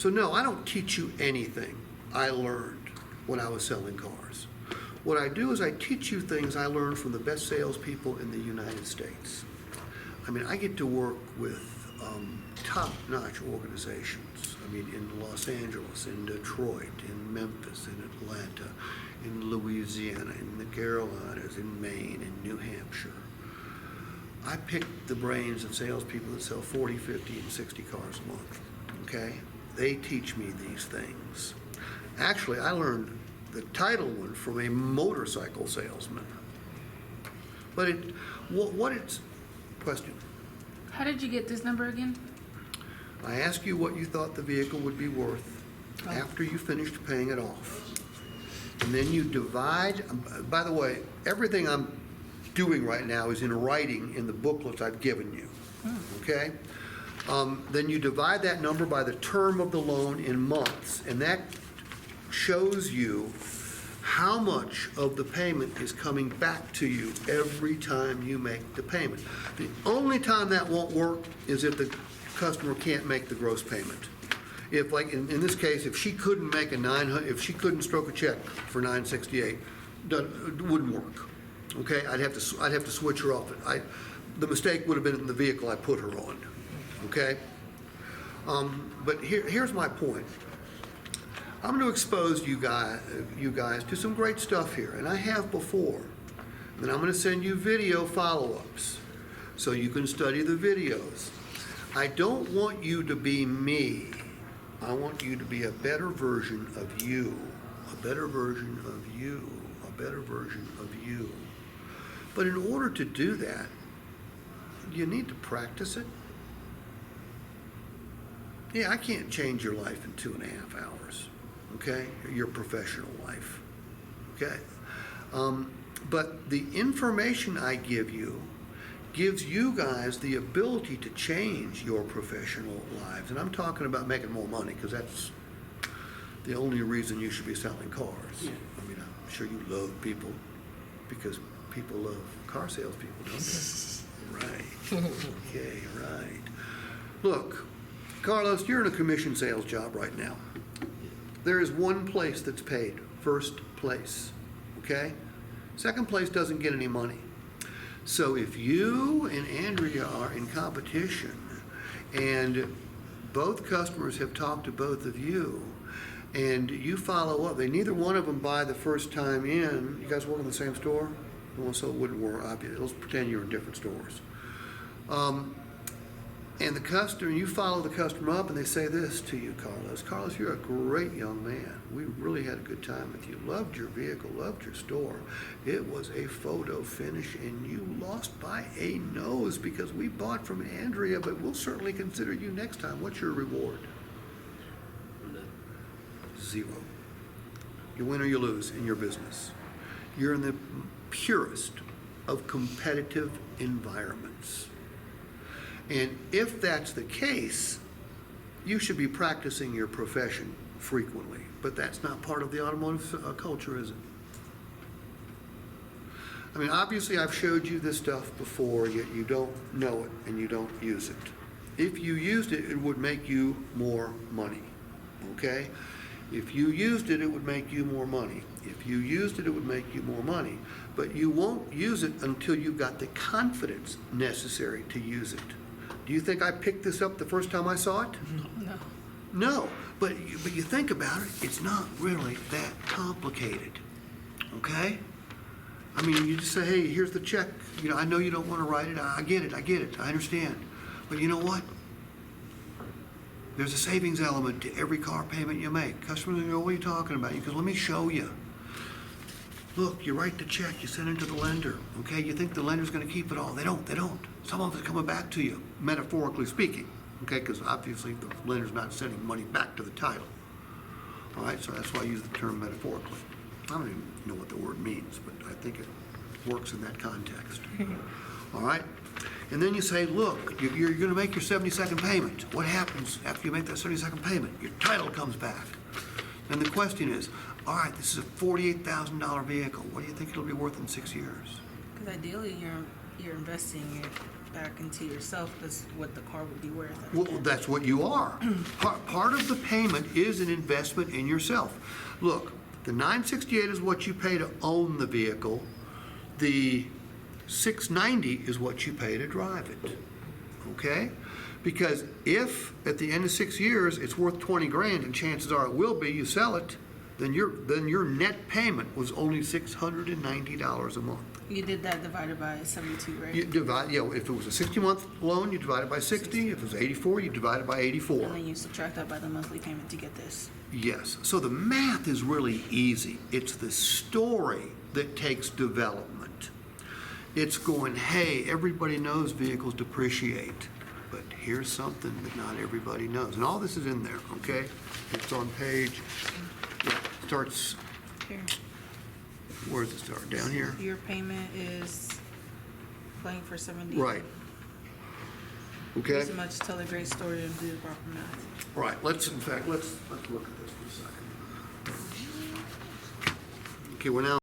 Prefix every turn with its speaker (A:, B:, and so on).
A: So no, I don't teach you anything I learned when I was selling cars. What I do is I teach you things I learned from the best salespeople in the United States. I mean, I get to work with top-notch organizations. I mean, in Los Angeles, in Detroit, in Memphis, in Atlanta, in Louisiana, in the Carolinas, in Maine, in New Hampshire. I pick the brains of salespeople that sell 40, 50, and 60 cars a month, okay? They teach me these things. Actually, I learned the title one from a motorcycle salesman. But what it's, question?
B: How did you get this number again?
A: I ask you what you thought the vehicle would be worth after you finished paying it off. And then you divide, by the way, everything I'm doing right now is in writing in the booklets I've given you, okay? Then you divide that number by the term of the loan in months, and that shows you how much of the payment is coming back to you every time you make the payment. The only time that won't work is if the customer can't make the gross payment. If, like in this case, if she couldn't make if she couldn't stroke a check for $968, it wouldn't work. Okay, I'd have to switch her off. The mistake would have been in the vehicle I put her on. Okay, but here's my point. I'm going to expose you guys to some great stuff here, and I have before. And I'm going to send you video follow-ups so you can study the videos. I don't want you to be me. I want you to be a better version of you, a better version of you, a better version of you. But in order to do that, you need to practice it. Yeah, I can't change your life in 2.5 hours, okay? Your professional life, okay? But the information I give you gives you guys the ability to change your professional lives. And I'm talking about making more money, because that's the only reason you should be selling cars. Yeah. I mean, I'm sure you love people because people love car salespeople, don't they? Right. Okay, right. Look, Carlos, you're in a commission sales job right now. There is one place that's paid, first place, okay? Second place doesn't get any money. So if you and Andrea are in competition and both customers have talked to both of you and you follow up, neither one of them buy the first time in. You guys work in the same store? Well, so it wouldn't work. Let's pretend you're in different stores. And the customer, you follow the customer up and they say this to you, Carlos. Carlos, you're a great young man. We really had a good time with you. Loved your vehicle, loved your store. It was a photo finish and you lost by a nose because we bought from Andrea, but we'll certainly consider you next time. What's your reward? 0. You win or you lose in your business. You're in the purest of competitive environments. And if that's the case, you should be practicing your profession frequently. But that's not part of the automotive culture, is it? I mean, obviously I've showed you this stuff before, yet you don't know it and you don't use it. If you used it, it would make you more money, okay? If you used it, it would make you more money. If you used it, it would make you more money. But you won't use it until you've got the confidence necessary to use it. Do you think I picked this up the first time I saw it?
B: No.
A: No, but you think about it, it's not really that complicated, okay? I mean, you just say, hey, here's the check. You know, I know you don't want to write it. I get it, I understand. But you know what? There's a savings element to every car payment you make. Customers go, what are you talking about? You go, let me show you. Look, you write the check, you send it to the lender, okay? You think the lender's going to keep it all. They don't. Some of it's coming back to you, metaphorically speaking, okay? Because obviously the lender's not sending money back to the title. All right, so that's why I use the term metaphorically. I don't even know what the word means, but I think it works in that context. All right? And then you say, look, you're going to make your 72nd payment. What happens after you make that 72nd payment? Your title comes back. And the question is, all right, this is a $48,000 vehicle. What do you think it'll be worth in 6 years?
B: Because ideally, you're investing it back into yourself is what the car would be worth. at the
A: Well,
B: end.
A: that's what you are. Part of the payment is an investment in yourself. Look, the $968 is what you pay to own the vehicle. The $690 is what you pay to drive it. Okay? Because if at the end of 6 years it's worth 20 grand, and chances are it will be, you sell it, then your net payment was only $690 a month.
B: You did that divided by 72, right?
A: You divide, if it was a 60-month loan, you divide it by 60. If it was 84, you divide it by 84.
B: And then you subtract that by the monthly payment to get this.
A: Yes. So the math is really easy. It's the story that takes development. It's going, hey, everybody knows vehicles depreciate, but here's something that not everybody knows. And all this is in there, okay? It's on page, it starts,
B: Here.
A: where does it start? Down here?
B: Your payment is playing for 70.
A: Right. Okay?
B: So much, tell a great story and do the proper math.
A: Right. Let's look at this for a second. Okay, we're now